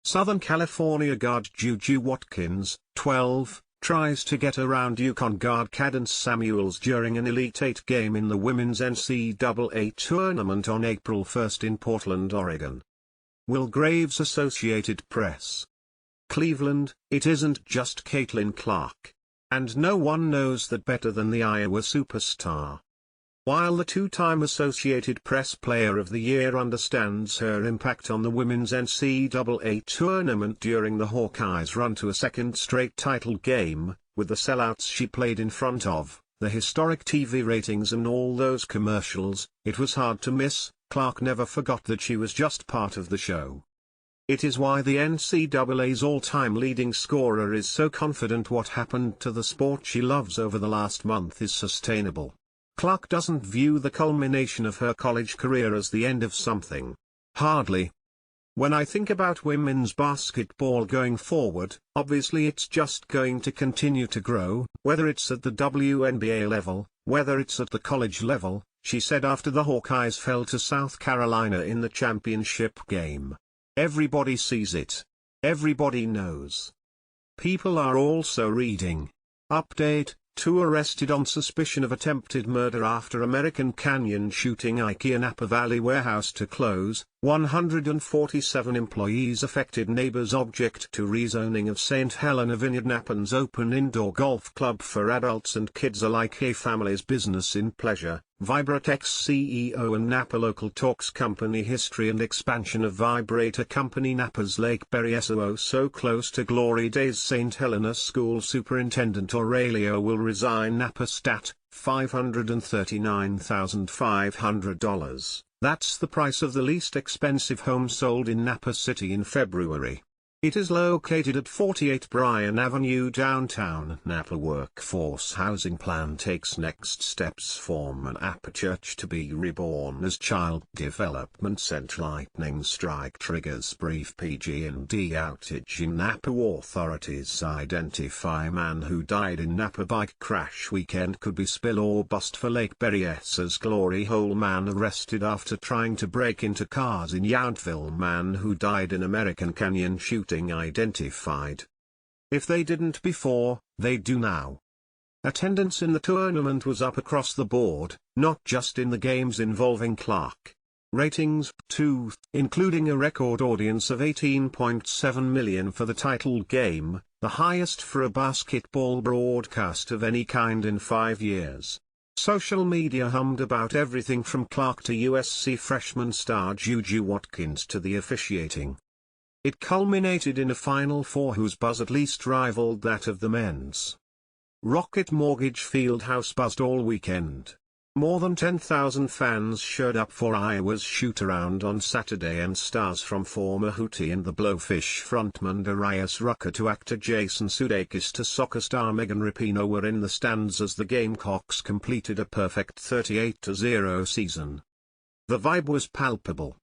Southern California guard Juju Watkins, 12, tries to get around UConn guard Cadence Samuels during an Elite Eight game in the Women's NCAA Tournament on April 1 in Portland, Oregon. Will Graves, Associated Press. Cleveland, it isn't just Caitlin Clark. And no one knows that better than the Iowa superstar. While the two-time Associated Press Player of the Year understands her impact on the Women's NCAA Tournament during the Hawkeyes' run to a second straight title game, with the sellouts she played in front of, the historic TV ratings and all those commercials, it was hard to miss. Clark never forgot that she was just part of the show. It is why the NCAA's all-time leading scorer is so confident what happened to the sport she loves over the last month is sustainable. Clark doesn't view the culmination of her college career as the end of something. Hardly. When I think about women's basketball going forward, obviously it's just going to continue to grow, whether it's at the WNBA level, whether it's at the college level, she said after the Hawkeyes fell to South Carolina in the championship game. Everybody sees it. Everybody knows. People are also reading. Update, 2 arrested on suspicion of attempted murder after American Canyon shooting IKEA Napa Valley warehouse to close, 147 employees affected. Neighbors object to rezoning of St. Helena Vineyard Napan's open indoor golf club for adults and kids alike. A family's business in pleasure. Vibrate ex-CEO and Napa local talks company history and expansion of Vibrator company. Napa's Lake Berry SOO so close to glory days. St. Helena School Superintendent Aurelio will resign. Napa stat, $539,500. That's the price of the least expensive home sold in Napa City in February. It is located at 48 Bryan Avenue downtown. Napa Workforce Housing Plan takes next steps. Former Napa Church to be reborn as Child Development Center. Lightning strike triggers brief PG&E outage in Napa. Authorities identify man who died in Napa bike crash weekend could be spill or bust for Lake Berryessa's glory hole. Man arrested after trying to break into cars in Yountville. Man who died in American Canyon shooting identified. If they didn't before, they do now. Attendance in the tournament was up across the board, not just in the games involving Clark. Ratings, too, including a record audience of 18.7 million for the title game, the highest for a basketball broadcast of any kind in 5 years. Social media hummed about everything from Clark to USC freshman star Juju Watkins to the officiating. It culminated in a Final Four whose buzz at least rivaled that of the men's. Rocket Mortgage Fieldhouse buzzed all weekend. More than 10,000 fans showed up for Iowa's shoot-around on Saturday, and stars from former Hootie and the Blowfish frontman Darius Rucker to actor Jason Sudeikis to soccer star Megan Rapinoe were in the stands as the Gamecocks completed a perfect 38-0 season. The vibe was palpable.